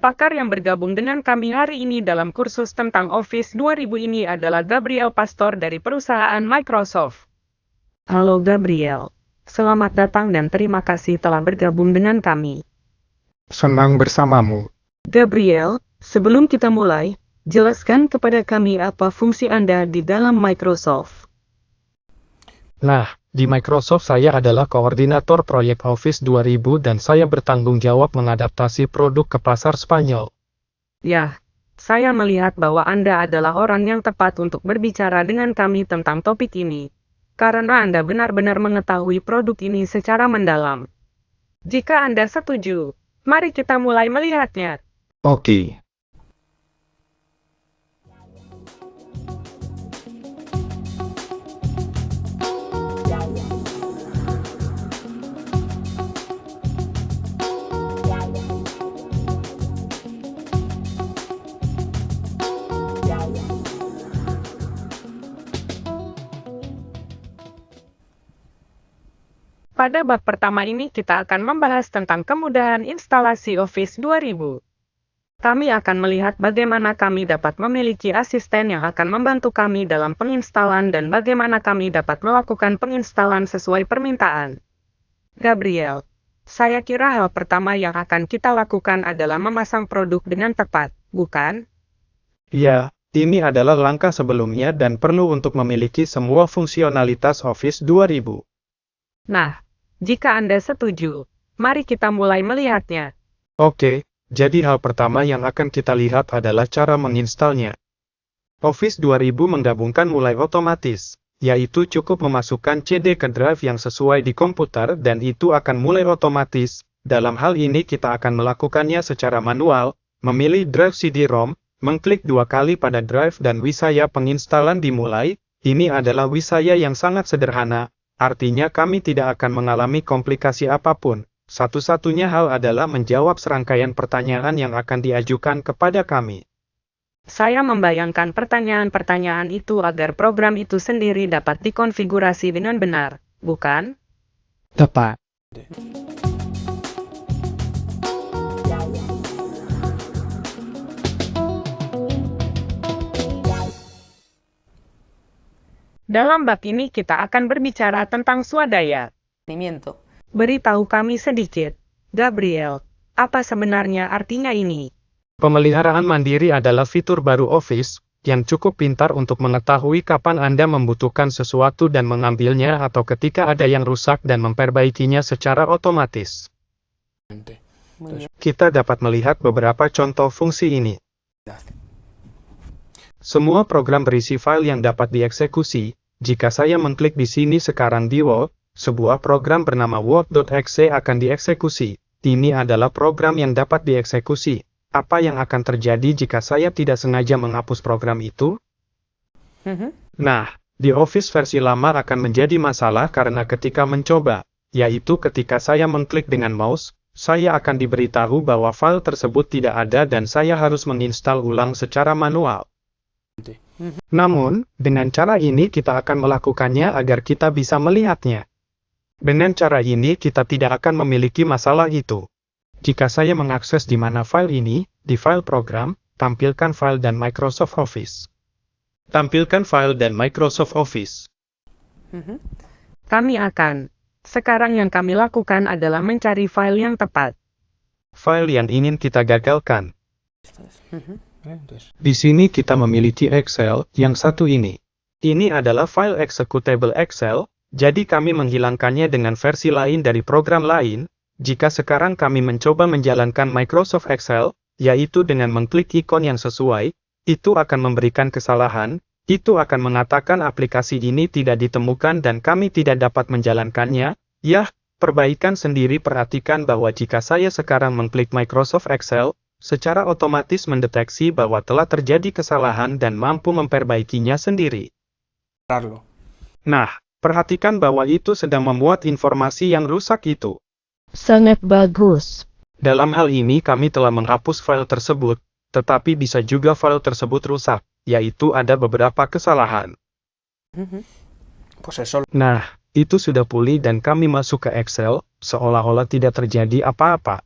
Pakar yang bergabung dengan kami hari ini dalam kursus tentang Office 2000 ini adalah Gabriel Pastor dari perusahaan Microsoft. Halo Gabriel, selamat datang dan terima kasih telah bergabung dengan kami. Senang bersamamu. Gabriel, sebelum kita mulai, jelaskan kepada kami apa fungsi Anda di dalam Microsoft. Nah, di Microsoft saya adalah koordinator proyek Office 2000 dan saya bertanggung jawab mengadaptasi produk ke pasar Spanyol. Ya, saya melihat bahwa Anda adalah orang yang tepat untuk berbicara dengan kami tentang topik ini, karena Anda benar-benar mengetahui produk ini secara mendalam. Jika Anda setuju, mari kita mulai melihatnya. Oke. Pada bab pertama ini kita akan membahas tentang kemudahan instalasi Office 2000. Kami akan melihat bagaimana kami dapat memiliki asisten yang akan membantu kami dalam penginstalan dan bagaimana kami dapat melakukan penginstalan sesuai permintaan. Gabriel, saya kira hal pertama yang akan kita lakukan adalah memasang produk dengan tepat, bukan? Ya, ini adalah langkah sebelumnya dan perlu untuk memiliki semua fungsionalitas Office 2000. Nah, jika Anda setuju, mari kita mulai melihatnya. Oke, jadi hal pertama yang akan kita lihat adalah cara menginstalnya. Office 2000 menggabungkan mulai otomatis, yaitu cukup memasukkan CD ke drive yang sesuai di komputer dan itu akan mulai otomatis. Dalam hal ini kita akan melakukannya secara manual, memilih drive CD-ROM, mengklik 2 kali pada drive dan wisaya penginstalan dimulai. Ini adalah wisaya yang sangat sederhana. Artinya kami tidak akan mengalami komplikasi apapun. Satu-satunya hal adalah menjawab serangkaian pertanyaan yang akan diajukan kepada kami. Saya membayangkan pertanyaan-pertanyaan itu agar program itu sendiri dapat dikonfigurasi dengan benar, bukan? Tepat. Dalam bab ini kita akan berbicara tentang swadaya. Beritahu kami sedikit, Gabriel, apa sebenarnya artinya ini? Pemeliharaan mandiri adalah fitur baru Office, yang cukup pintar untuk mengetahui kapan Anda membutuhkan sesuatu dan mengambilnya atau ketika ada yang rusak dan memperbaikinya secara otomatis. Kita dapat melihat beberapa contoh fungsi ini. Semua program berisi file yang dapat dieksekusi. Jika saya mengklik di sini sekarang di Word, sebuah program bernama Word.exe akan dieksekusi. Ini adalah program yang dapat dieksekusi. Apa yang akan terjadi jika saya tidak sengaja menghapus program itu? Nah, di Office versi lama akan menjadi masalah karena ketika mencoba, yaitu ketika saya mengklik dengan mouse, saya akan diberitahu bahwa file tersebut tidak ada dan saya harus menginstal ulang secara manual. Namun, dengan cara ini kita akan melakukannya agar kita bisa melihatnya. Dengan cara ini kita tidak akan memiliki masalah itu. Jika saya mengakses di mana file ini, di file program, tampilkan file dan Microsoft Office. Tampilkan file dan Microsoft Office. Sekarang yang kami lakukan adalah mencari file yang tepat. File yang ingin kita gagalkan. Di sini kita memiliki Excel, yang satu ini. Ini adalah file executable Excel, jadi kami menghilangkannya dengan versi lain dari program lain. Jika sekarang kami mencoba menjalankan Microsoft Excel, yaitu dengan mengklik ikon yang sesuai, itu akan memberikan kesalahan, itu akan mengatakan aplikasi ini tidak ditemukan dan kami tidak dapat menjalankannya. Yah, perbaikan sendiri perhatikan bahwa jika saya sekarang mengklik Microsoft Excel, secara otomatis mendeteksi bahwa telah terjadi kesalahan dan mampu memperbaikinya sendiri. Nah, perhatikan bahwa itu sedang memuat informasi yang rusak itu. Sangat bagus. Dalam hal ini kami telah menghapus file tersebut, tetapi bisa juga file tersebut rusak, yaitu ada beberapa kesalahan. Pues eso. Nah, itu sudah pulih dan kami masuk ke Excel, seolah-olah tidak terjadi apa-apa.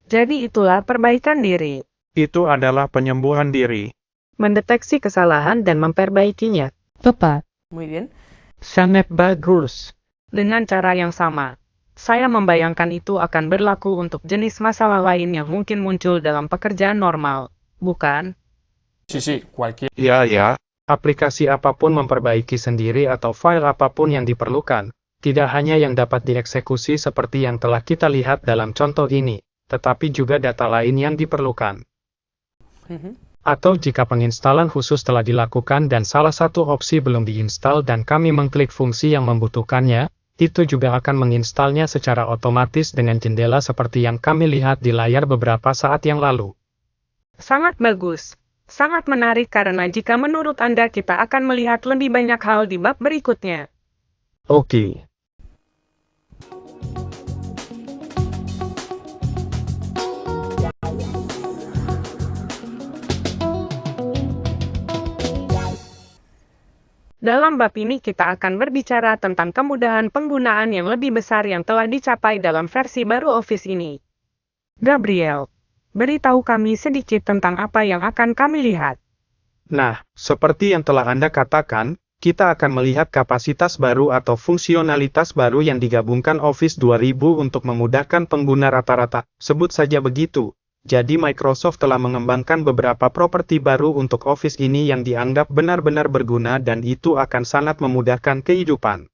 Jadi itulah perbaikan diri. Itu adalah penyembuhan diri. Mendeteksi kesalahan dan memperbaikinya. Tepat. Muy bien. Sangat bagus. Dengan cara yang sama. Saya membayangkan itu akan berlaku untuk jenis masalah lain yang mungkin muncul dalam pekerjaan normal, bukan? Sí, cualquier. Ya, aplikasi apapun memperbaiki sendiri atau file apapun yang diperlukan, tidak hanya yang dapat dieksekusi seperti yang telah kita lihat dalam contoh ini, tetapi juga data lain yang diperlukan. Atau jika penginstalan khusus telah dilakukan dan salah satu opsi belum diinstal dan kami mengklik fungsi yang membutuhkannya, itu juga akan menginstalnya secara otomatis dengan jendela seperti yang kami lihat di layar beberapa saat yang lalu. Sangat bagus. Sangat menarik karena jika menurut Anda kita akan melihat lebih banyak hal di bab berikutnya. Oke. Dalam bab ini kita akan berbicara tentang kemudahan penggunaan yang lebih besar yang telah dicapai dalam versi baru Office ini. Gabriel, beritahu kami sedikit tentang apa yang akan kami lihat. Nah, seperti yang telah Anda katakan, kita akan melihat kapasitas baru atau fungsionalitas baru yang digabungkan Office 2000 untuk memudahkan pengguna rata-rata, sebut saja begitu. Jadi Microsoft telah mengembangkan beberapa properti baru untuk Office ini yang dianggap benar-benar berguna dan itu akan sangat memudahkan kehidupan.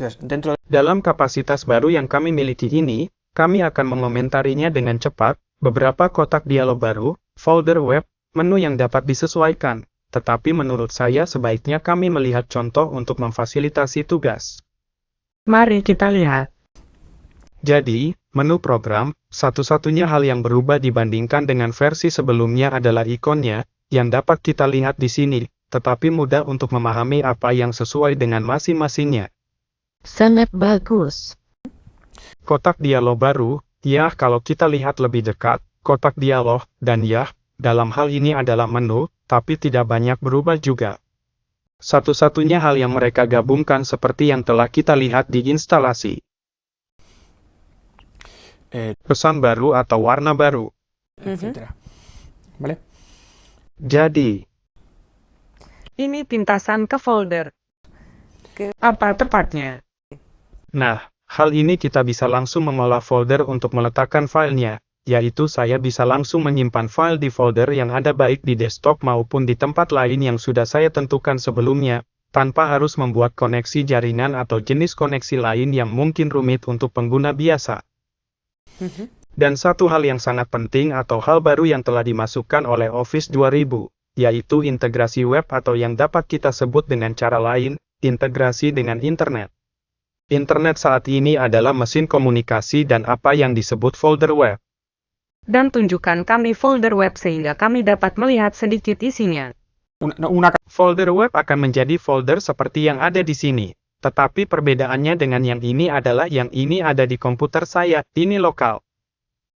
Yes, dentro. Dalam kapasitas baru yang kami miliki ini, kami akan mengomentarinya dengan cepat, beberapa kotak dialog baru, folder web, menu yang dapat disesuaikan, tetapi menurut saya sebaiknya kami melihat contoh untuk memfasilitasi tugas. Mari kita lihat. Jadi, menu program, satu-satunya hal yang berubah dibandingkan dengan versi sebelumnya adalah ikonnya, yang dapat kita lihat di sini, tetapi mudah untuk memahami apa yang sesuai dengan masing-masingnya. Sangat bagus. Kotak dialog baru, ya kalau kita lihat lebih dekat, kotak dialog, dan ya, dalam hal ini adalah menu, tapi tidak banyak berubah juga. Satu-satunya hal yang mereka gabungkan seperti yang telah kita lihat di instalasi. Pesan baru atau warna baru. Etcétera. ¿Vale? Jadi, Ini pintasan ke folder. Apa tepatnya? nah, hal ini kita bisa langsung mengolah folder untuk meletakkan filenya, yaitu saya bisa langsung menyimpan file di folder yang ada baik di desktop maupun di tempat lain yang sudah saya tentukan sebelumnya, tanpa harus membuat koneksi jaringan atau jenis koneksi lain yang mungkin rumit untuk pengguna biasa. Dan satu hal yang sangat penting atau hal baru yang telah dimasukkan oleh Office 2000, yaitu integrasi web atau yang dapat kita sebut dengan cara lain, integrasi dengan internet. Internet saat ini adalah mesin komunikasi dan apa yang disebut folder web. Dan tunjukkan kami folder web sehingga kami dapat melihat sedikit isinya. Folder web akan menjadi folder seperti yang ada di sini. Tetapi perbedaannya dengan yang ini adalah yang ini ada di komputer saya, ini lokal.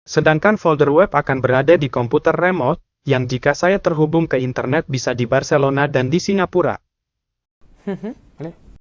Sedangkan folder web akan berada di komputer remote, yang jika saya terhubung ke internet bisa di Barcelona dan di Singapura.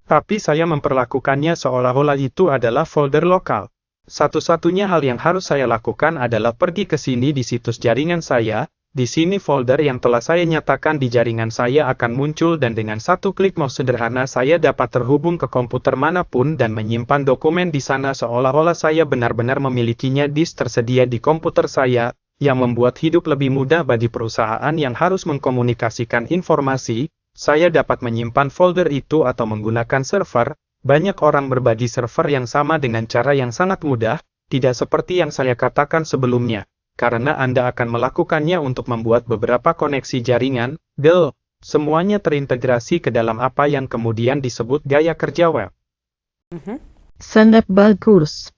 Tapi saya memperlakukannya seolah-olah itu adalah folder lokal. Satu-satunya hal yang harus saya lakukan adalah pergi ke sini di situs jaringan saya. Di sini folder yang telah saya nyatakan di jaringan saya akan muncul dan dengan satu klik mouse sederhana saya dapat terhubung ke komputer manapun dan menyimpan dokumen di sana seolah-olah saya benar-benar memilikinya disk tersedia di komputer saya, yang membuat hidup lebih mudah bagi perusahaan yang harus mengkomunikasikan informasi. Saya dapat menyimpan folder itu atau menggunakan server. Banyak orang berbagi server yang sama dengan cara yang sangat mudah, tidak seperti yang saya katakan sebelumnya. Karena Anda akan melakukannya untuk membuat beberapa koneksi jaringan, semuanya terintegrasi ke dalam apa yang kemudian disebut gaya kerja web. Sangat bagus.